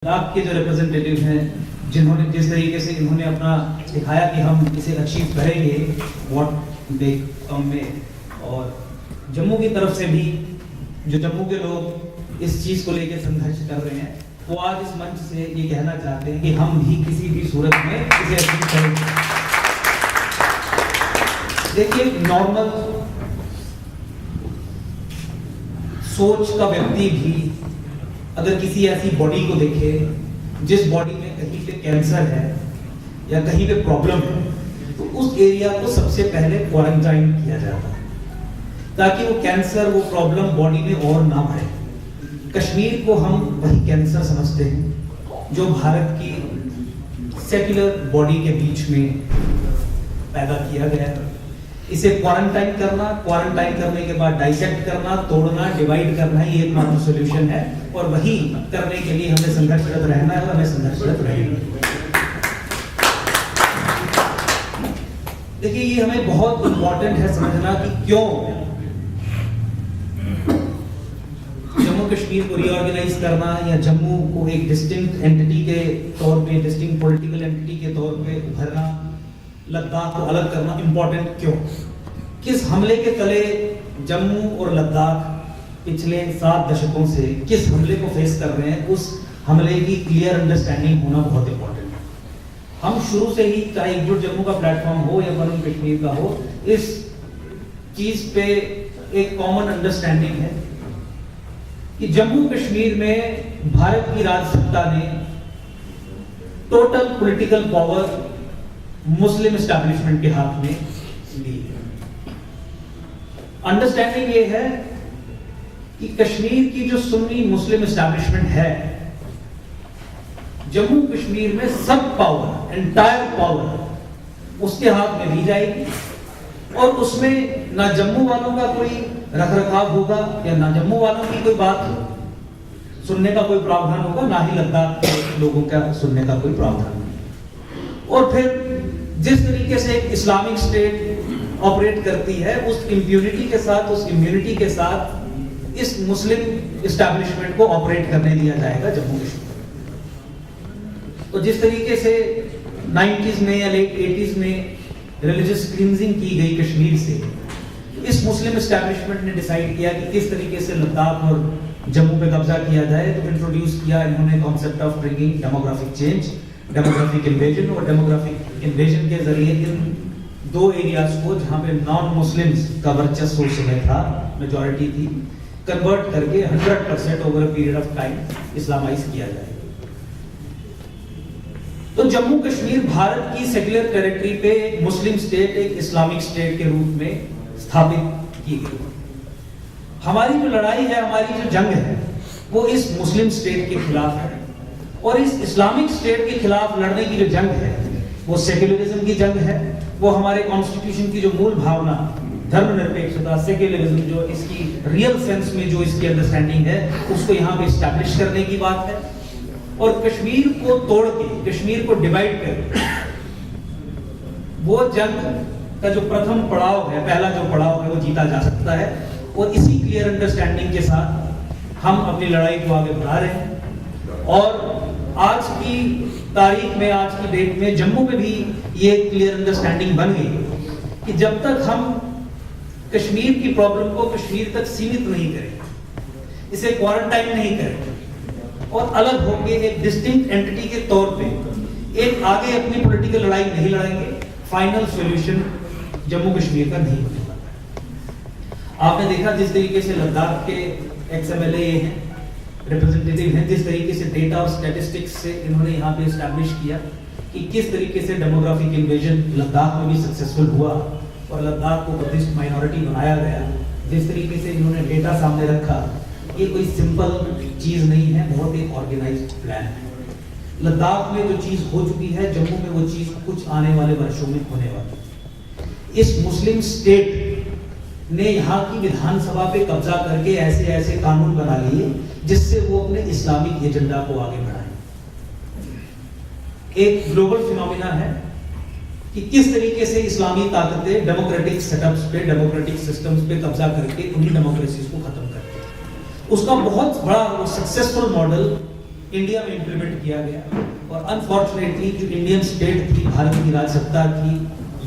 लद्दाख के जो रिप्रेजेंटेटिव हैं जिन्होंने जिस तरीके से इन्होंने अपना दिखाया कि हम इसे अचीव करेंगे व्हाट दे कम में, और जम्मू की तरफ से भी जो जम्मू के लोग इस चीज को लेकर संघर्ष कर रहे हैं वो आज इस मंच से ये कहना चाहते हैं कि हम भी किसी भी सूरत में इसे अचीव करेंगे। देखिए, नॉर्मल सोच का व्यक्ति भी अगर किसी ऐसी बॉडी को देखे जिस बॉडी में कहीं पे कैंसर है या कहीं पे प्रॉब्लम है, तो उस एरिया को सबसे पहले क्वारंटाइन किया जाता है ताकि वो कैंसर, वो प्रॉब्लम बॉडी में और ना बढ़े। कश्मीर को हम वही कैंसर समझते हैं जो भारत की सेक्युलर बॉडी के बीच में पैदा किया गया है। इसे क्वारंटाइन करना, क्वारंटाइन करने के बाद डाइसेक्ट करना, तोड़ना, डिवाइड करना ही एकमात्र सॉल्यूशन है, और वही करने के लिए हमें संघर्षरत रहना है और हमें संघर्षरत रहेंगे। देखिए, ये हमें बहुत इंपॉर्टेंट है समझना कि क्यों जम्मू कश्मीर को रीऑर्गेनाइज करना या जम्मू को एक डिस्टिंक्ट एंटिटी के तौर पे, डिस्टिंक्ट पॉलिटिकल एंटिटी के तौर पे उभरना, लद्दाख को अलग करना इंपॉर्टेंट क्यों? किस हमले के तले जम्मू और लद्दाख पिछले 7 दशकों से किस हमले को फेस कर रहे हैं, उस हमले की क्लियर अंडरस्टैंडिंग होना बहुत इंपॉर्टेंट है। हम शुरू से ही, चाहे एकजुट जम्मू का प्लेटफॉर्म हो या फन कश्मीर का हो, इस चीज पे एक कॉमन अंडरस्टैंडिंग है कि जम्मू कश्मीर में भारत की राजसत्ता ने टोटल पॉलिटिकल पावर मुस्लिम एस्टैब्लिशमेंट के हाथ में ली है। अंडरस्टैंडिंग ये है कि कश्मीर की जो सुन्नी मुस्लिम एस्टैब्लिशमेंट है, जम्मू कश्मीर में सब पावर, एंटायर पावर उसके हाथ में दी जाएगी, और उसमें ना जम्मू वालों का कोई रखरखाव होगा या ना जम्मू वालों की कोई बात सुनने का कोई प्रावधान होगा, ना ही लद्दाख के लोगों का सुनने का कोई प्रावधान होगा। और फिर जिस तरीके से एक इस्लामिक स्टेट ऑपरेट करती है, उस इम्प्यूनिटी के साथ, उस इम्यूनिटी के साथ इस मुस्लिम एस्टैब्लिशमेंट को ऑपरेट करने दिया जाएगा जम्मू कश्मीर। तो जिस तरीके से 90s में या लेट 80s में रिलीजियस क्लींजिंग की गई कश्मीर से, इस मुस्लिम एस्टैब्लिशमेंट ने डिसाइड किया कि किस तरीके से लद्दाख और जम्मू पे कब्जा किया जाए, तो इंट्रोड्यूस किया इन्होंने concept of bringing demographic change, demographic invasion, और डेमोग्राफिक इन्वेजन के जरिए इन 2 एरियाज को जहां पे नॉन मुस्लिम्स का वर्चस्व उस समय था, मेजॉरिटी थी, कन्वर्ट करके 100% over a period of time Islamise किया जाए। तो जम्मू कश्मीर भारत की सेक्युलर टेरिटरी पे एक मुस्लिम स्टेट, एक इस्लामिक स्टेट के रूप में स्थापित की गई। हमारी जो लड़ाई है, हमारी जो जंग है, वो इस मुस्लिम स्टेट के खिलाफ है, और इस इस्लामिक स्टेट के खिलाफ लड़ने की जो जंग है वो सेक्युलरिज्म की जंग है। वो हमारे कॉन्स्टिट्यूशन की जो मूल भावना, धर्मनिरपेक्षता, सेक्युलरिज्म, जो इसकी रियल सेंस में जो इसकी अंडरस्टैंडिंग है, उसको यहाँ पे एस्टैब्लिश करने की बात है। और कश्मीर को तोड़ के, कश्मीर को डिवाइड कर, वो जंग का जो प्रथम पड़ाव है, पहला जो पड़ाव है, वो जीता जा सकता है। और इसी क्लियर अंडरस्टैंडिंग के साथ हम अपनी लड़ाई को आगे बढ़ा रहे हैं। और आज की तारीख में, आज की डेट में जम्मू में भी ये क्लियर अंडरस्टैंडिंग बन गई कि जब तक हम कश्मीर की प्रॉब्लम को कश्मीर तक सीमित नहीं करें, इसे क्वारंटाइन नहीं करें और अलग होकर एक डिस्टिंक्ट एंटिटी के तौर पे एक आगे अपनी पॉलिटिकल लड़ाई नहीं लड़ेंगे, फाइनल सॉल्यूशन जम्मू कश्मीर का नहीं होने वाला। आपने देखा जिस तरीके से लद्दाख के एक्स-MLA हैं, रिप्रेजेंटेटिव हैं, जिस तरीके से डेटा और स्टैटिस्टिक्स से इन्होंने यहाँ पे एस्टैब्लिश किया कि किस तरीके से डेमोग्राफिक इन्वेजन लद्दाख में भी सक्सेसफुल हुआ और लद्दाख को बुद्धिस्ट माइनॉरिटी बनाया गया। जिस तरीके से इन्होंने डेटा सामने रखा, ये कोई सिंपल चीज नहीं है, बहुत एक ऑर्गेनाइज्ड प्लान है। लद्दाख में जो चीज हो चुकी है, जम्मू में वो चीज कुछ आने वाले वर्षों में होने वाली है। इस मुस्लिम स्टेट ने यहाँ की विधानसभा पे कब्जा करके ऐसे ऐसे कानून बना लिए जिससे वो अपने इस्लामिक एजेंडा को आगे बढ़ाए। एक ग्लोबल फिनोमिना है कि किस तरीके से इस्लामी ताकतें डेमोक्रेटिक सेटअप्स पे, डेमोक्रेटिक सिस्टम्स पे कब्जा करके उन्हीं डेमोक्रेसीज को खत्म करते हैं। उसका बहुत बड़ा सक्सेसफुल मॉडल इंडिया में इंप्लीमेंट किया गया और अनफॉर्चुनेटली जो इंडियन स्टेट थी, भारत की राजसत्ता थी,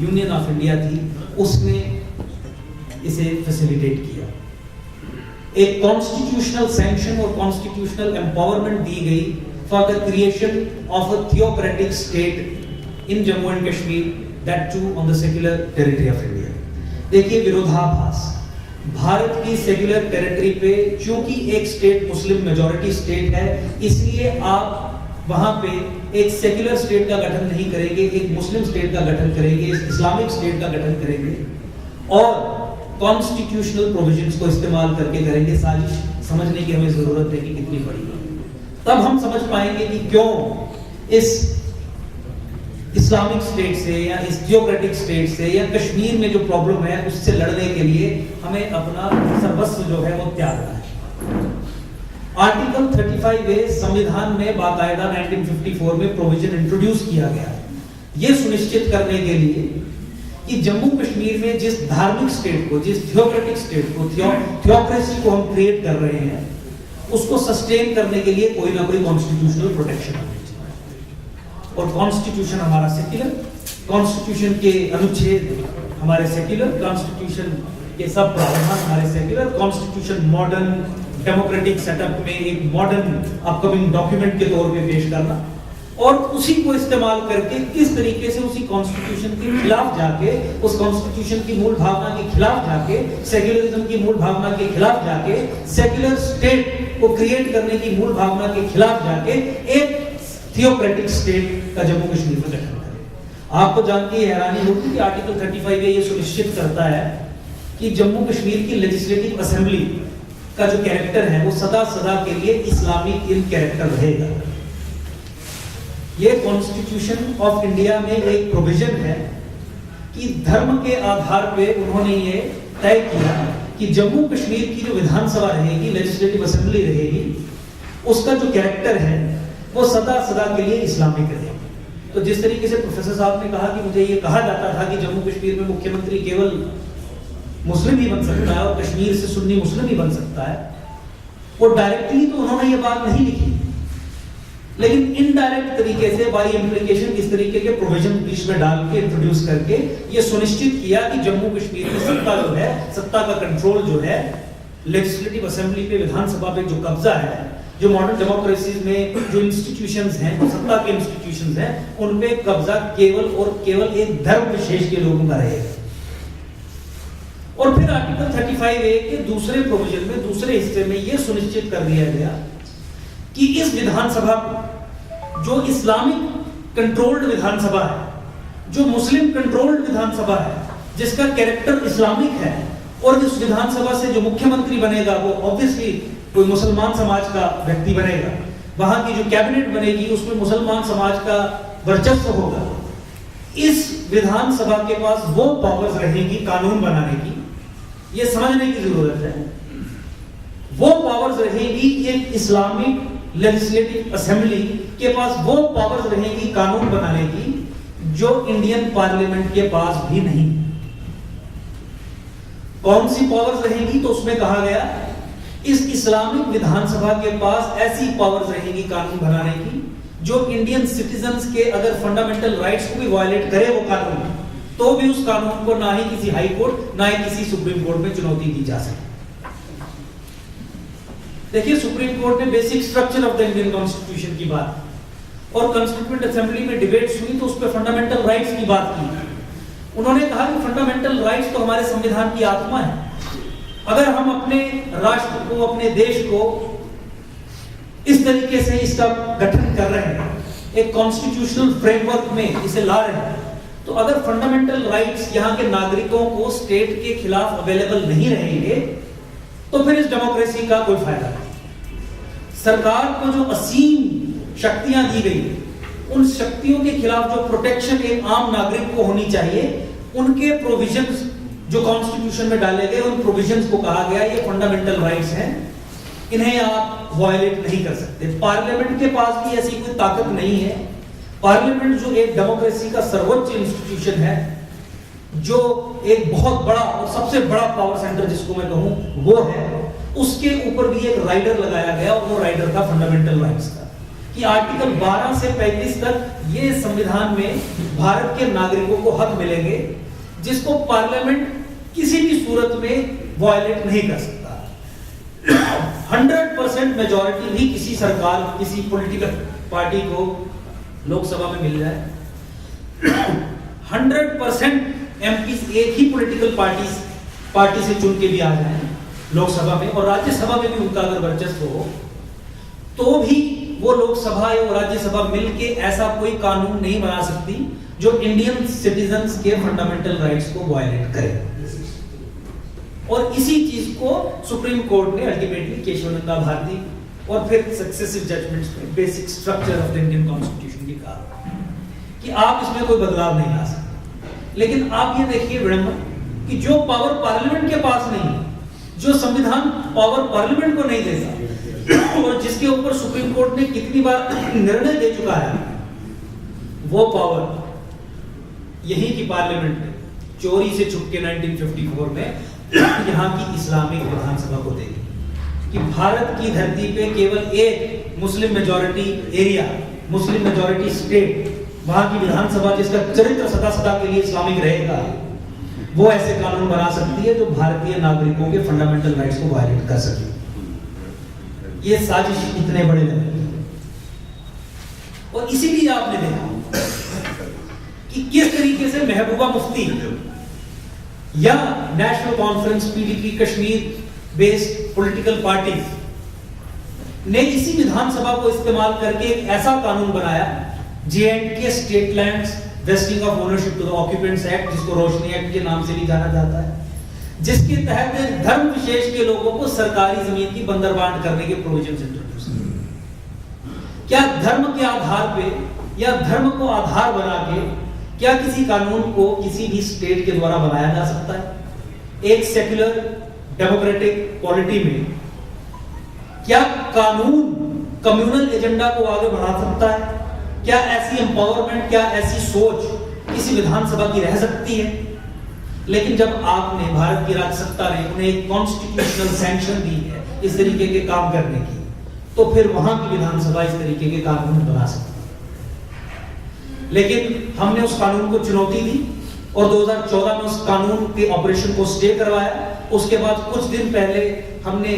यूनियन ऑफ इंडिया थी, उसने इसे फैसिलिटेट किया। एक कॉन्स्टिट्यूशनल सैंक्शन और कॉन्स्टिट्यूशनल एम्पावरमेंट दी गई for the creation of a theocratic state in Jammu and Kashmir, that too on the secular territory of India. देखिए विरोधाभास, भारत की सेक्युलर टेरिटरी पे चूंकि एक स्टेट मुस्लिम मेजॉरिटी स्टेट है, इसलिए आप वहां पे एक सेक्युलर स्टेट का गठन नहीं करेंगे, एक मुस्लिम स्टेट का गठन करेंगे, इस्लामिक स्टेट का गठन करेंगे और कॉन्स्टिट्यूशनल प्रोविजंस को इस्तेमाल करके करेंगे। साजिश समझने की हमें जरूरत है कि कितनी बड़ी है, तब हम समझ पाएंगे कि क्यों इस इस्लामिक स्टेट से या इस थियोक्रेटिक स्टेट से या कश्मीर में जो प्रॉब्लम है उससे लड़ने के लिए हमें अपना सर्वस्व जो है वो त्यागना है। आर्टिकल 35A संविधान में बाकायदा 1954 में प्रोविजन इंट्रोड्यूस किया गया है, ये सुनिश्चित करने के लिए कि जम्मू कश्मीर में जिस धार्मिक स्टेट को, जिस थियोक्रेटिक स्टेट को, थियोक्रेसी को हम क्रिएट कर रहे हैं, उसको सस्टेन करने के लिए कोई ना कोई कॉन्स्टिट्यूशनल प्रोटेक्शन होनी चाहिए। और कॉन्स्टिट्यूशन हमारा सेक्युलर, कॉन्स्टिट्यूशन के अनुच्छेद हमारे सेक्युलर, कॉन्स्टिट्यूशन के सब प्रावधान हमारे secular, constitution modern democratic setup में एक मॉडर्न अपकमिंग डॉक्यूमेंट के तौर पे पेश करना और उसी को इस्तेमाल करके किस तरीके से उसी कॉन्स्टिट्यूशन के खिलाफ जाके, उस कॉन्स्टिट्यूशन की मूल भावना के खिलाफ जाके, सेक्युलरिज्म की मूल भावना के खिलाफ जाके, सेक्युलर स्टेट को क्रिएट करने की मूल भावना के खिलाफ जाके एक थियोक्रेटिक स्टेट का जम्मू कश्मीर में गठन करें। आपको जान के हैरानी होगी कि आर्टिकल 35A ये सुनिश्चित करता है कि जम्मू कश्मीर की लेजिस्लेटिव असेंबली का जो कैरेक्टर है वो सदा सदा के लिए इस्लामिक इन कैरेक्टर रहेगा। ये कॉन्स्टिट्यूशन ऑफ इंडिया में एक प्रोविजन है कि धर्म के आधार पे उन्होंने ये तय किया कि जम्मू कश्मीर की जो विधानसभा रहेगी, लेजिस्लेटिव असेंबली रहेगी, उसका जो कैरेक्टर है वो सदा सदा के लिए इस्लामिक रहेगी। तो जिस तरीके से प्रोफेसर साहब ने कहा कि मुझे ये कहा जाता था कि जम्मू कश्मीर में मुख्यमंत्री केवल मुस्लिम ही बन सकता है और कश्मीर से सुन्नी मुस्लिम ही बन सकता है, वो डायरेक्टली तो उन्होंने ये बात नहीं लिखी, लेकिन इनडायरेक्ट तरीके से बाय इम्प्लीकेशन इस तरीके के प्रोविजन बीच में डाल के इंट्रोड्यूस करके ये सुनिश्चित किया कि जम्मू कश्मीर की सत्ता जो है, सत्ता का कंट्रोल जो है, लेजिस्लेटिव असेंबली पे, विधानसभा पे जो कब्जा है, जो मॉडर्न डेमोक्रेसीज में जो इंस्टीट्यूशंस हैं, जो सत्ता के इंस्टीट्यूशंस हैं, उन पे कब्जा केवल और केवल एक धर्म विशेष के लोगों का रहेगा। और फिर आर्टिकल 35A के दूसरे प्रोविजन में, दूसरे हिस्से में यह सुनिश्चित कर दिया गया कि इस विधानसभा को, जो इस्लामिक कंट्रोल्ड विधानसभा है, जो मुस्लिम कंट्रोल्ड विधानसभा है, जिसका कैरेक्टर इस्लामिक है, और इस विधानसभा से जो मुख्यमंत्री बनेगा वो ऑब्वियसली कोई मुसलमान समाज का व्यक्ति बनेगा, वहां की जो कैबिनेट बनेगी उसमें मुसलमान समाज का वर्चस्व होगा। इस विधानसभा के पास वो पावर्स रहेगी कानून बनाने की, ये समझने की जरूरत है, वो पावर्स रहेगी एक इस्लामिक लेजिस्लेटिव असेंबली के पास, वो पावर्स रहेगी कानून बनाने की जो इंडियन पार्लियामेंट के पास भी नहीं। कौन सी पावर्स रहेगी? तो उसमें कहा गया इस इस्लामिक विधानसभा के पास ऐसी पावर्स रहेगी कानून बनाने की जो इंडियन सिटीजन्स के अगर फंडामेंटल राइट्स को भी वायलेट करे वो कानून, तो भी उस कानून को ना ही किसी हाई कोर्ट ना ही किसी सुप्रीम कोर्ट में चुनौती दी जा सके। देखिए, सुप्रीम कोर्ट ने basic structure of the Indian constitution की बात और कॉन्स्टिट्यूएंट असेंबली में डिबेट्स हुई तो उस पर फंडामेंटल राइट्स की बात की। उन्होंने कहा कि फंडामेंटल राइट्स तो हमारे संविधान की आत्मा है। अगर हम अपने राष्ट्र को, अपने देश को इस तरीके से इसका गठन कर रहे हैं, एक कॉन्स्टिट्यूशनल फ्रेमवर्क में इसे ला रहे हैं, तो अगर फंडामेंटल राइट्स यहाँ के नागरिकों को स्टेट के खिलाफ अवेलेबल नहीं रहेंगे तो फिर इस डेमोक्रेसी का कोई फायदा नहीं। सरकार को जो असीम शक्तियां दी गई, उन शक्तियों के खिलाफ जो प्रोटेक्शन एक आम नागरिक को होनी चाहिए, उनके प्रोविजंस जो कॉन्स्टिट्यूशन में डाले गए, उन प्रोविजंस को कहा गया ये फंडामेंटल राइट्स हैं, इन्हें आप वायलेट नहीं कर सकते। पार्लियामेंट के पास भी ऐसी कोई ताकत नहीं है। पार्लियामेंट जो एक डेमोक्रेसी का सर्वोच्च इंस्टीट्यूशन है, जो एक बहुत बड़ा और सबसे बड़ा पावर सेंटर जिसको मैं कहूं वो है, उसके ऊपर भी एक राइडर लगाया गया और वो राइडर था फंडामेंटल राइट्स का। कि आर्टिकल 12 से 35 तक ये संविधान में भारत के नागरिकों को हक मिलेंगे जिसको पार्लियामेंट किसी भी सूरत में वायलेट नहीं कर सकता। 100% मेजॉरिटी भी किसी सरकार, किसी पॉलिटिकल पार्टी को लोकसभा में मिल जाए, 100% एमपी एक ही पॉलिटिकल पार्टी से चुन के भी आ जाए लोकसभा में, और राज्यसभा में भी उनका अगर वर्चस्व हो तो भी वो लोकसभा और राज्यसभा मिलके ऐसा कोई कानून नहीं बना सकती जो इंडियन सिटीजन्स के फंडामेंटल राइट्स को वायलेट करे। और इसी चीज को सुप्रीम कोर्ट ने अल्टीमेटली केशवानंदा भारती और फिर सक्सेसिव जजमेंट्स में basic structure of the Indian constitution की कहा कि आप इसमें कोई बदलाव नहीं ला सकते। लेकिन आप ये देखिए विडंबन कि जो पावर पार्लियामेंट के पास नहीं, जो संविधान पावर पार्लियामेंट को नहीं देता और जिसके ऊपर सुप्रीम कोर्ट ने कितनी बार निर्णय दे चुका है, वो पावर यही की पार्लियामेंट ने चोरी से छुप के 1954 में यहाँ की इस्लामिक विधानसभा को देगी कि भारत की धरती पे केवल एक Muslim majority area, Muslim majority state, वहां की विधानसभा जिसका चरित्र सदा सदा के लिए इस्लामिक रहेगा, वो ऐसे कानून बना सकती है जो भारतीय नागरिकों के फंडामेंटल राइट्स को वायलेट कर सके। ये साजिश इतने बड़े लेवल की, और इसीलिए आपने देखा कि किस तरीके से महबूबा मुफ्ती या national conference PDP Kashmir based political parties ने इसी विधानसभा को इस्तेमाल करके एक ऐसा कानून बनाया, J&K state lands vesting of ownership to the occupants act, जिसको रोशनी एक्ट के नाम से भी जाना जाता है, जिसके तहत धर्म विशेष के लोगों को सरकारी जमीन की बंदरबांट करने के प्रोविजंस इंट्रोड्यूस किए। क्या धर्म के आधार पे या धर्म को आधार बना के क्या किसी कानून को किसी भी स्टेट के द्वारा बनाया जा सकता है? एक सेक्युलर डेमोक्रेटिक पॉलिटी में क्या कानून कम्युनल एजेंडा को आगे बढ़ा सकता है? क्या ऐसी एम्पावरमेंट, क्या ऐसी सोच किसी विधानसभा की रह सकती है? लेकिन जब आपने, भारत की राज्य सत्ता ने उन्हें एक कॉन्स्टिट्यूशनल सैंक्शन दी है इस तरीके के काम करने की, तो फिर वहां की विधानसभा इस तरीके के कानून बना सकती है। लेकिन हमने उस कानून को चुनौती दी और 2014 में उस कानून के ऑपरेशन को स्टे करवाया। उसके बाद कुछ दिन पहले हमने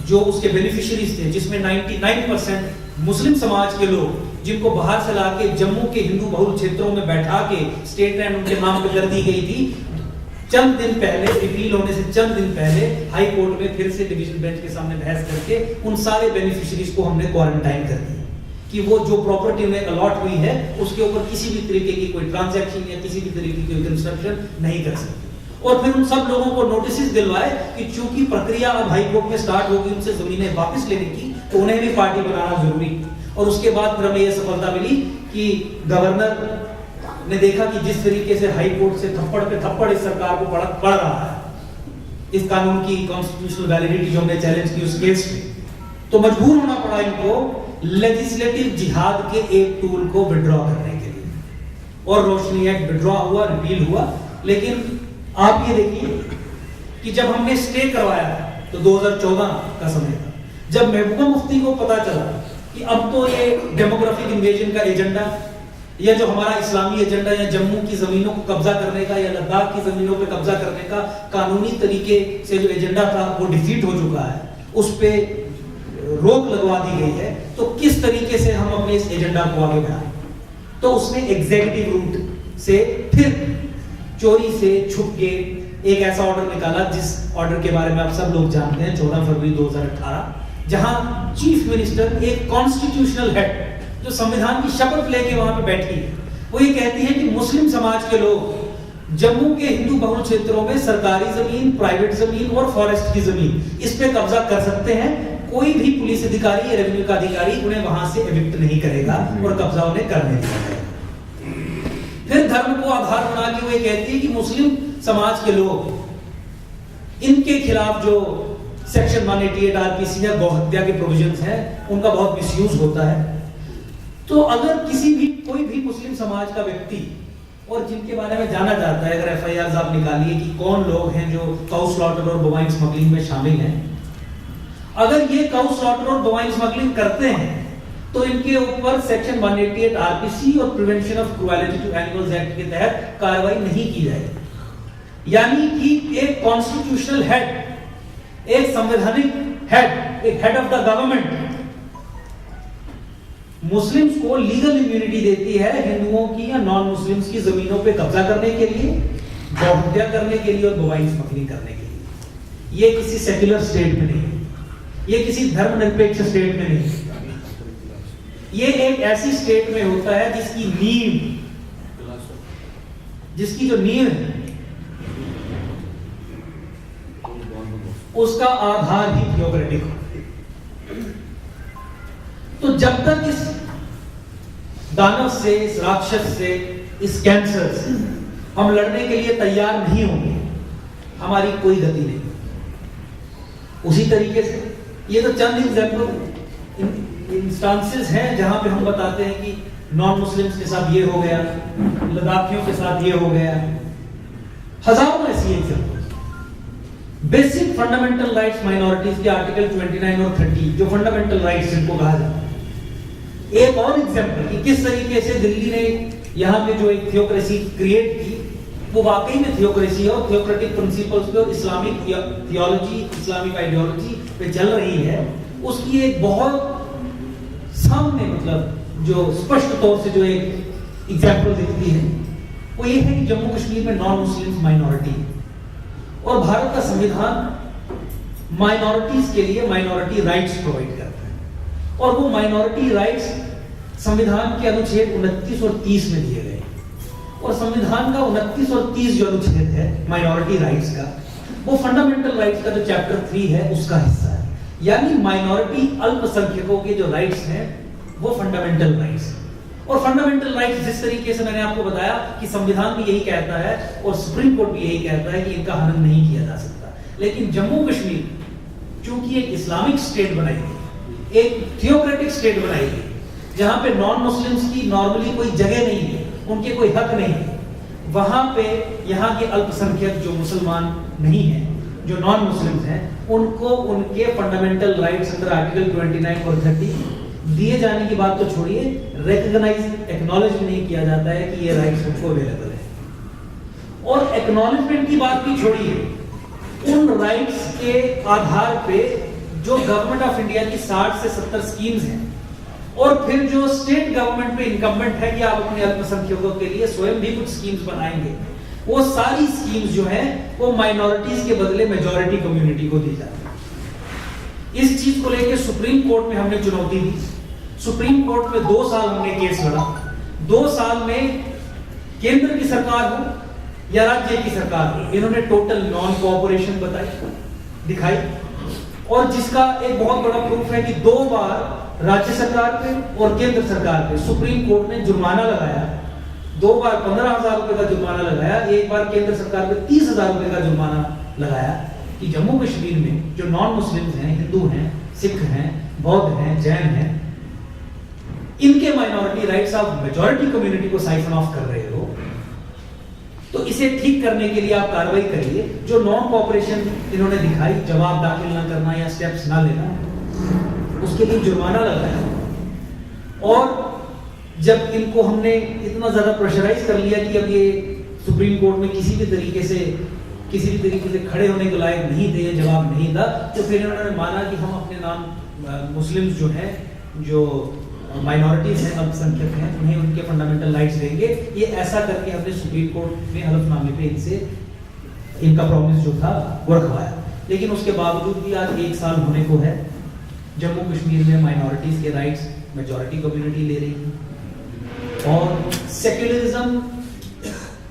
जो उसके बेनिफिशियरीज थे, जिसमें 99% मुस्लिम समाज के लोग, जिनको बाहर से लाके जम्मू के हिंदू बहुल क्षेत्रों में बैठा के स्टेट लैंड उनके नाम पे कर दी गई थी, चंद दिन पहले, रिपील होने से चंद दिन पहले हाई कोर्ट में फिर से डिवीजन बेंच के सामने बहस करके उन सारे बेनिफिशियरीज को हमने क्वारंटाइन कर दिया कि वो जो प्रॉपर्टी उन्हें अलॉट हुई है उसके ऊपर किसी भी तरीके की कोई ट्रांजैक्शन या किसी भी तरीके की कंस्ट्रक्शन नहीं कर सकते। और फिर उन सब लोगों को नोटिस दिलवाए कि चूंकि प्रक्रिया अब हाई कोर्ट में स्टार्ट होगी उनसे जमीनें वापस लेने की, तो उन्हें भी पार्टी बनाना जरूरी। और उसके बाद फिर हमें यह सफलता मिली कि गवर्नर ने देखा कि जिस तरीके से हाई कोर्ट से थप्पड़ पे थप्पड़ इस सरकार को पड़ रहा है, इस कानून की कॉन्स्टिट्यूशनल वैलिडिटी जो हमने चैलेंज की उस केस में, तो मजबूर होना पड़ा इनको लेजिस्लेटिव जिहाद के एक टूल को विड्रॉ करने के लिए, और रोशनी एक्ट विड्रॉ हुआ, रिपील हुआ। लेकिन आप ये देखिए कि जब हमने स्टे करवाया तो 2014 का समय था, जब महबूबा मुफ्ती को पता चला कि अब तो ये डेमोग्राफिक इन्वेजन का एजेंडा या जो हमारा इस्लामी एजेंडा या जम्मू की जमीनों को कब्जा करने का या लद्दाख की जमीनों पे कब्जा करने का कानूनी तरीके से जो एजेंडा था वो डिफीट हो चुका है, उस पे रोक लगवा दी गई है, तो किस तरीके से हम अपने इस एजेंडा को आगे बढ़ाएं? तो उसने एग्जीक्यूटिव रूट से फिर चोरी से छुप के एक ऐसा ऑर्डर निकाला, जिस ऑर्डर के बारे में आप सब लोग जानते हैं, 14 फरवरी 2018, जहां चीफ मिनिस्टर एक कॉन्स्टिट्यूशनल हेड जो संविधान की शपथ लेके वहां पे बैठी है, वो ये कहती है कि मुस्लिम समाज के लोग जम्मू के हिंदू बहुल क्षेत्रों में सरकारी जमीन, प्राइवेट जमीन और फॉरेस्ट की जमीन, इस पे कब्जा कर सकते हैं। कोई भी पुलिस अधिकारी या रेवेन्यू का अधिकारी उन्हें वहां से एविक्ट नहीं करेगा और कब्जा उन्हें करने दिया जाएगा। फिर धर्म को आधार बना के वो ये कहती है कि मुस्लिम समाज के लोग, इनके खिलाफ जो सेक्शन 188 आरपीसी या गौहत्या के प्रोविजंस हैं, उनका बहुत मिसयूज होता है। तो अगर किसी भी कोई भी मुस्लिम समाज का व्यक्ति, और जिनके बारे में जाना जाता है, अगर एफआईआर आप निकालिए कि कौन लोग हैं जो काउ स्लॉटर और बोवाइन स्मगलिंग में शामिल हैं, अगर ये काउ स्लॉटर और बोवाइन स्मगलिंग करते हैं तो इनके ऊपर सेक्शन 188 आरपीसी और prevention of cruelty to animals act के तहत कार्रवाई नहीं की जाएगी। यानी कि एक कॉन्स्टिट्यूशनल हेड, एक संवैधानिक हेड, एक head of the government Muslims को लीगल इम्यूनिटी देती है हिंदुओं की या नॉन मुस्लिम्स की जमीनों पे कब्जा करने के लिए, गौ हत्या करने के लिए और मोबाइल स्मगलिंग करने के लिए। ये किसी सेक्युलर स्टेट में नहीं है, ये किसी धर्मनिरपेक्ष स्टेट में नहीं है। ये एक ऐसी स्टेट में होता है जिसकी जो नींव है उसका आधार ही थियोक्रेटिक हो। तो जब तक इस दानव से, इस राक्षस से, इस कैंसर से हम लड़ने के लिए तैयार नहीं होंगे, हमारी कोई गति नहीं। उसी तरीके से ये तो चंद एग्जाम्पल इंस्टांसेस हैं जहां पे हम बताते हैं कि नॉन मुस्लिम्स के साथ ये हो गया, लद्दाखियों के साथ ये हो गया, हजारों ऐसी example. Basic fundamental rights minorities के आर्टिकल 29 और 30 जो फंडामेंटल राइट्स जिनको कहा जाता है। एक और एग्जांपल कि किस तरीके से दिल्ली ने यहाँ पे जो एक थियोक्रेसी क्रिएट की, वो वाकई में थियोक्रेसी है और थियोक्रेटिक प्रिंसिपल्स पे और इस्लामिक थियोलॉजी, इस्लामिक आइडियोलॉजी पे चल रही है। उसकी एक बहुत सामने मतलब जो स्पष्ट तौर से जो एक एग्जांपल दिखती है वो ये है कि जम्मू कश्मीर में नॉन मुस्लिम माइनॉरिटी है और भारत का संविधान माइनॉरिटीज के लिए माइनॉरिटी राइट्स प्रोवाइड करता है और वो माइनॉरिटी राइट्स संविधान के अनुच्छेद 29 और 30 में दिए गए और संविधान का 29 और 30 जो अनुच्छेद है माइनॉरिटी राइट्स का, वो फंडामेंटल राइट्स का जो चैप्टर 3 है उसका हिस्सा है। यानी माइनॉरिटी अल्पसंख्यकों के जो राइट्स हैं वो फंडामेंटल राइट्स हैं। और फंडामेंटल राइट्स जिस तरीके से मैंने आपको बताया कि संविधान भी यही कहता है और सुप्रीम कोर्ट भी यही कहता है कि इनका हनन नहीं किया जा सकता, लेकिन जम्मू कश्मीर चूंकि एक इस्लामिक स्टेट बनाई गई, एक थियोक्रेटिक स्टेट बनाई गई जहां पे नॉन मुस्लिम्स की नॉर्मली कोई जगह नहीं है, उनके कोई हक नहीं है, वहां पे यहाँ के अल्पसंख्यक जो मुसलमान नहीं है, जो नॉन मुस्लिम्स हैं, उनको उनके फंडामेंटल राइट्स अंदर आर्टिकल 29 और 30 दिए जाने की बात तो छोड़िए, रिकॉग्नाइज एक्नॉलेज भी नहीं किया जाता है कि ये राइट्स उनको अवेलेबल है। और एक्नॉलेजमेंट की बात भी छोड़िए, उन राइट्स के आधार पे जो गवर्नमेंट ऑफ इंडिया की 60 से 70 स्कीम्स हैं और फिर जो स्टेट गवर्नमेंट पे इनकम्बेंट है कि आप अपने अल्पसंख्यकों के लिए स्वयं भी कुछ स्कीम्स बनाएंगे, वो सारी स्कीम्स जो है वो माइनॉरिटीज के बदले मेजॉरिटी कम्युनिटी को दी जाती है। इस चीज को लेकर सुप्रीम कोर्ट में हमने चुनौती दी। सुप्रीम कोर्ट में 2 साल हमने केस लड़ा। 2 साल में केंद्र की सरकार हो या राज्य की सरकार हो, इन्होंने टोटल नॉन कोऑपरेशन बताई, दिखाई, और जिसका एक बहुत बड़ा प्रूफ है कि 2 बार राज्य सरकार पे और केंद्र सरकार पे सुप्रीम कोर्ट ने जुर्माना लगाया। 2 बार 15,000 रुपए का जुर्माना लगाया, एक बार केंद्र सरकार पे 30,000 रुपए का जुर्माना लगाया कि जम्मू कश्मीर में जो नॉन मुस्लिम्स हैं, हिंदू हैं, सिख हैं, बौद्ध हैं, जैन हैं, इनके माइनॉरिटी राइट्स आप मेजॉरिटी कम्युनिटी को साइफन ऑफ कर रहे हो, तो इसे ठीक करने के लिए आप कार्रवाई करिए। जो नॉन कोऑपरेशन इन्होंने दिखाई, जवाब दाखिल ना करना या स्टेप्स ना लेना, उसके लिए जुर्माना लगाया। और जब इनको हमने इतना ज्यादा प्रेशराइज कर लिया कि अब ये सुप्रीम कोर्ट में किसी भी तरीके से खड़े होने के लायक नहीं थे, जवाब नहीं था, तो फिर इन्होंने माना कि हम अपने नाम मुस्लिम्स जो हैं, जो माइनॉरिटीज हैं, अल्पसंख्यक हैं, उन्हें उनके फंडामेंटल राइट्स देंगे। ये ऐसा करके हमने सुप्रीम कोर्ट में हलफनामे पे इनसे इनका प्रॉमिस जो था वो रखवाया। लेकिन उसके बावजूद भी आज 1 साल होने को है, जम्मू कश्मीर में माइनॉरिटीज के राइट्स मेजॉरिटी कम्युनिटी ले रही है। और सेक्युलरिज्म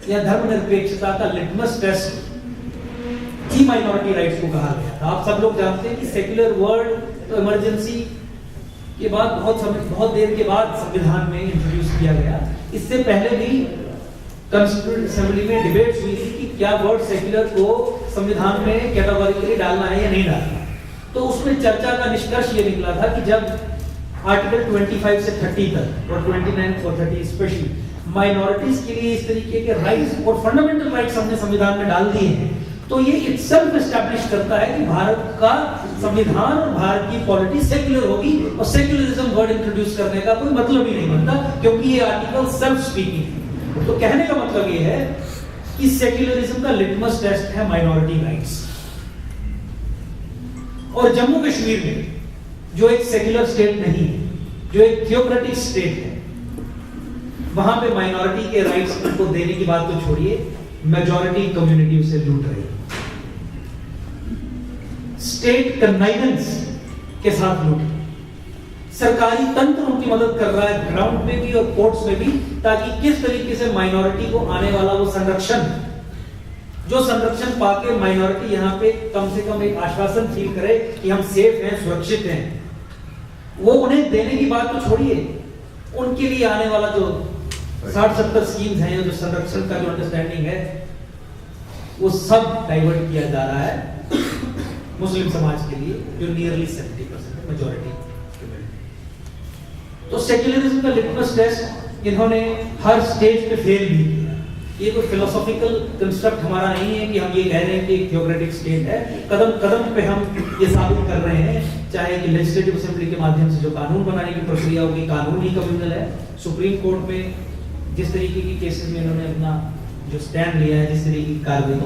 या धर्मनिरपेक्षता का लिटमस टेस्ट की माइनॉरिटी राइट्स को कहा गया था। आप सब लोग जानते हैं कि सेक्युलर वर्ल्ड तो इमरजेंसी के बाद बहुत देर के बाद संविधान में इंट्रोड्यूस किया गया। इससे पहले भी कॉन्स्टिट्यूएंट असेंबली में डिबेट्स हुई थी कि क्या वर्ड सेक्युलर को संविधान में कैटेगोरिकली डालना है या नहीं डालना। तो उसमें चर्चा का निष्कर्ष ये निकला था कि जब आर्टिकल 25 से 30 तक और 29 और 30 स्पेशली माइनॉरिटीज के लिए इस तरीके के राइट्स और फंडामेंटल राइट्स हमने संविधान में डाल दिए हैं, तो ये इटसेल्फ एस्टैब्लिश करता है कि भारत का संविधान और भारत की पॉलिटी सेक्युलर होगी, और सेक्युलरिज्म वर्ड इंट्रोड्यूस करने का कोई मतलब ही नहीं बनता, क्योंकि ये आर्टिकल सेल्फ स्पीकिंग है। तो कहने का मतलब ये है कि सेक्युलरिज्म का लिटमस टेस्ट है माइनॉरिटी राइट्स। और जम्मू कश्मीर में जो एक सेक्युलर स्टेट नहीं है, जो एक थियोक्रेटिक स्टेट है, वहां पे माइनॉरिटी के राइट्स को देने की बात तो छोड़िए, मेजॉरिटी कम्युनिटी उसे लूट रही है। स्टेट कन्नाइवेंस के साथ लूट, सरकारी तंत्र उनकी मदद कर रहा है ग्राउंड पे भी और कोर्ट्स में भी, ताकि किस तरीके से माइनॉरिटी को आने वाला वो संरक्षण, जो संरक्षण पाके माइनॉरिटी यहाँ पे कम से कम एक आश्वासन फील करे कि हम सेफ हैं, सुरक्षित हैं, वो उन्हें देने की बात तो छोड़िए, उनके लिए आने वाला जो 60-70 स्कीम्स हैं, जो संरक्षण का जो अंडरस्टैंडिंग है, वो सब डाइवर्ट किया जा रहा है मुस्लिम समाज के लिए, जो नियरली 70% मेजॉरिटी। तो सेक्युलरिज्म का लिटमस टेस्ट इन्होंने हर स्टेज पे फेल भी किया। ये कोई फिलोसॉफिकल कंस्ट्रक्ट हमारा नहीं है कि हम ये कह रहे हैं कि एक थियोक्रेटिक स्टेट है, कदम कदम पे हम ये साबित कर रहे हैं, चाहे कि लेजिस्लेटिव असेंबली के माध्यम से जो कानून बनाने की प्रक्रिया होगी, कानून ही कम्युनल है। सुप्रीम कोर्ट में जिस तरीके की केसेस में इन्होंने अपना जो स्टैंड लिया है, जिस तरीके की कार्रवाई,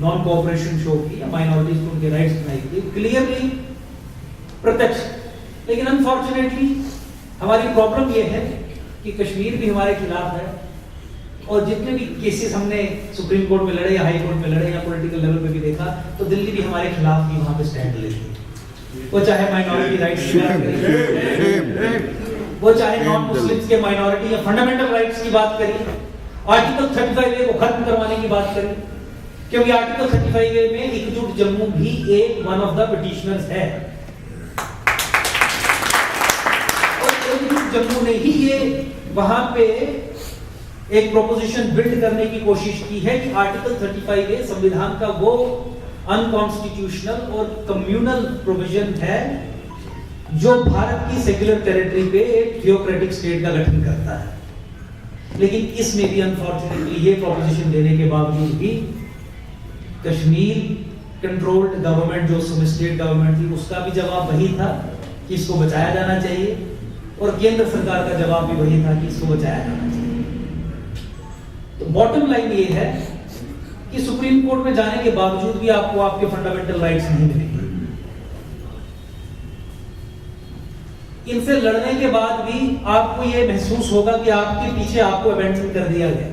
नॉन कोऑपरेशन शो की या माइनॉरिटीज को उनके राइट्स बनाई थी, क्लियरली प्रत्यक्ष। लेकिन अनफॉर्चुनेटली हमारी प्रॉब्लम ये है कि कश्मीर भी हमारे खिलाफ है, और जितने भी केसेस हमने सुप्रीम कोर्ट में लड़े या हाई कोर्ट में लड़े या पॉलिटिकल लेवल पे भी देखा, तो दिल्ली भी हमारे खिलाफ ही वहां पे स्टैंड लेती, वो चाहे माइनॉरिटी राइट्स की बात करें, वो चाहे नॉन मुस्लिम्स के माइनॉरिटी या फंडामेंटल राइट्स की बात करें, आर्टिकल 35A को खत्म करवाने की बात करें, क्योंकि आर्टिकल 35A में एकजुट जम्मू भी एक वन ऑफ द पिटिशनर्स है, और एकजुट जम्मू ने ही ये वहां पे एक प्रोपोजिशन बिल्ड करने की कोशिश की है कि आर्टिकल 35A संविधान का वो अनकॉन्स्टिट्यूशनल और कम्युनल प्रोविजन है जो भारत की सेक्युलर टेरिटरी पे एक थियोक्रेटिक स्टेट का गठन करता है। लेकिन इसमें भी अनफॉर्चुनेटली ये प्रोपोजिशन देने के बावजूद भी कश्मीर कंट्रोल्ड गवर्नमेंट, जो स्टेट गवर्नमेंट थी, उसका भी जवाब वही था कि इसको बचाया जाना चाहिए, और केंद्र सरकार का जवाब भी वही था कि इसको बचाया जाना चाहिए। तो बॉटम लाइन ये है कि सुप्रीम कोर्ट में जाने के बावजूद भी आपको आपके फंडामेंटल राइट्स नहीं मिलेंगे। इनसे लड़ने के बाद भी आपको यह महसूस होगा कि आपके पीछे आपको अबेंडन कर दिया गया।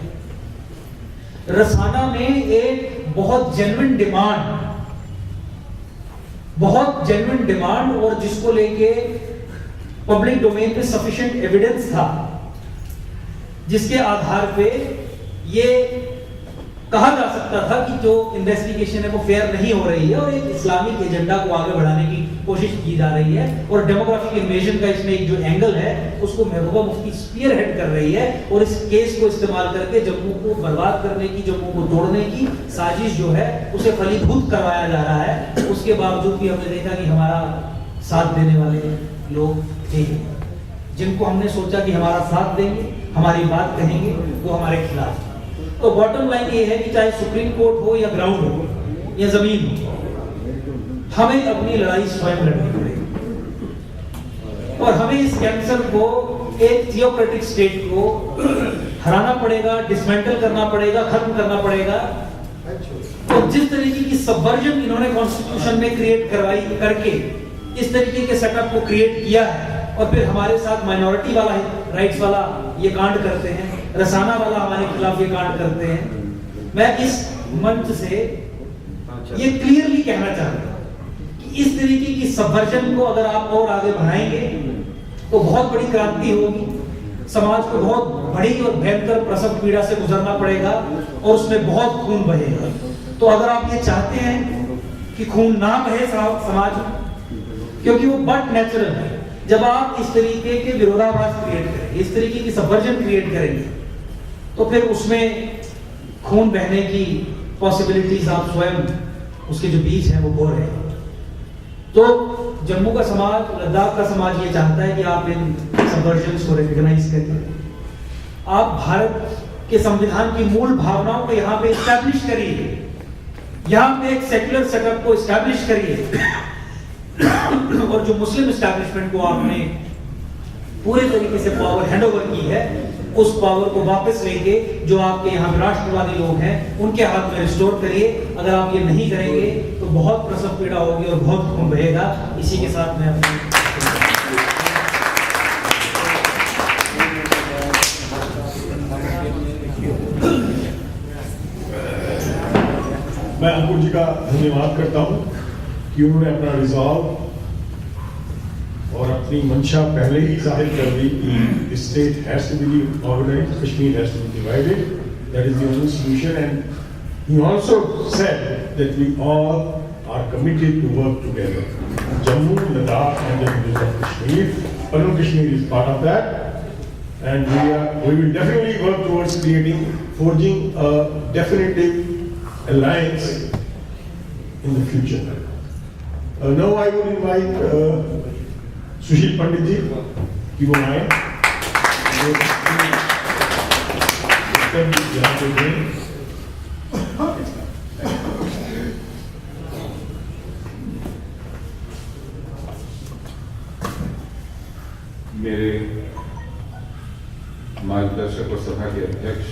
रसाना में एक बहुत जेन्युइन डिमांड और जिसको लेके पब्लिक डोमेन पे सफिशिएंट एविडेंस था, जिसके आधार पे ये कहा जा सकता था कि जो इन्वेस्टिगेशन है वो फेयर नहीं हो रही है और एक इस्लामिक एजेंडा को आगे बढ़ाने की कोशिश की जा रही है, और डेमोग्राफिक इन्वेजन का इसमें एक जो एंगल है उसको महबूबा मुफ्ती स्पीयर हेड कर रही है, और इस केस को इस्तेमाल करके जम्मू को बर्बाद करने की, जम्मू को तोड़ने की साजिश जो है उसे फलीभूत करवाया जा रहा है। उसके बावजूद भी हमने देखा कि हमारा साथ देने वाले लोग थे, जिनको हमने सोचा कि हमारा साथ देंगे, हमारी बात कहेंगे, वो हमारे खिलाफ। तो बॉटम लाइन ये है कि चाहे सुप्रीम कोर्ट हो या ग्राउंड हो या जमीन हो, हमें अपनी लड़ाई स्वयं लड़नी पड़ेगी, और हमें इस कैंसर को, एक थियोक्रेटिक स्टेट को हराना पड़ेगा, डिसमेंटल करना पड़ेगा, खत्म करना पड़ेगा। तो जिस तरीके की सबवर्जन इन्होंने कॉन्स्टिट्यूशन में क्रिएट करवाई करके इस तरीके के सेटअप को क्रिएट किया है, और फिर हमारे साथ माइनॉरिटी वाला राइट्स वाला ये कांड करते हैं, रसाना वाला हमारे खिलाफ ये कांड करते हैं। मैं इस मंच से ये क्लियरली कहना चाहता हूं कि इस तरीके की सबवर्जन को अगर आप और आगे बढ़ाएंगे तो बहुत बड़ी क्रांति होगी, समाज को बहुत बड़ी और भयंकर प्रसव पीड़ा से गुजरना पड़ेगा, और उसमें बहुत खून बहेगा। तो अगर आप ये चाहते हैं कि खून ना बहे समाज में, क्योंकि वो बट नेचुरल है, जब आप इस तरीके के विरोधाभास क्रिएट करेंगे, इस तरीके की सबवर्जन क्रिएट करेंगे, तो फिर उसमें खून बहने की पॉसिबिलिटीज आप स्वयं उसके जो बीज हैं वो बो रहे हैं। तो जम्मू का समाज, लद्दाख का समाज ये चाहता है कि आप इन सबवर्जन्स को रिकॉग्नाइज करिए, आप भारत के संविधान की मूल भावनाओं को यहाँ पे एस्टैब्लिश करिए, यहां पे एक सेक्युलर सेटअप को इस्टेब्लिश करिए और जो मुस्लिम इस्टेब्लिशमेंट को आपने पूरे तरीके से पावर हैंडओवर की है, उस पावर को वापस लेके जो आपके यहाँ राष्ट्रवादी लोग हैं उनके हाथ में रिस्टोर करिए। अगर आप ये नहीं करेंगे तो बहुत प्रसव पीड़ा होगी और बहुत खून बहेगा। इसी के साथ मैं अंकुर जी का धन्यवाद करता हूं कि उन्होंने अपना रिजॉल्व और अपनी मंशा पहले ही जाहिर कर दी कि state has to be organised, Kashmir has to be divided, that is the only solution. And he also said that we all are committed to work together, Jammu, Ladakh and the region of Kashmir. Jammu Kashmir is part of that, and we will definitely work towards forging a definitive alliance in the future. Now I would invite Sushil Pandit ji, कि वो आए। मेरे मार्गदर्शक और सभा के अध्यक्ष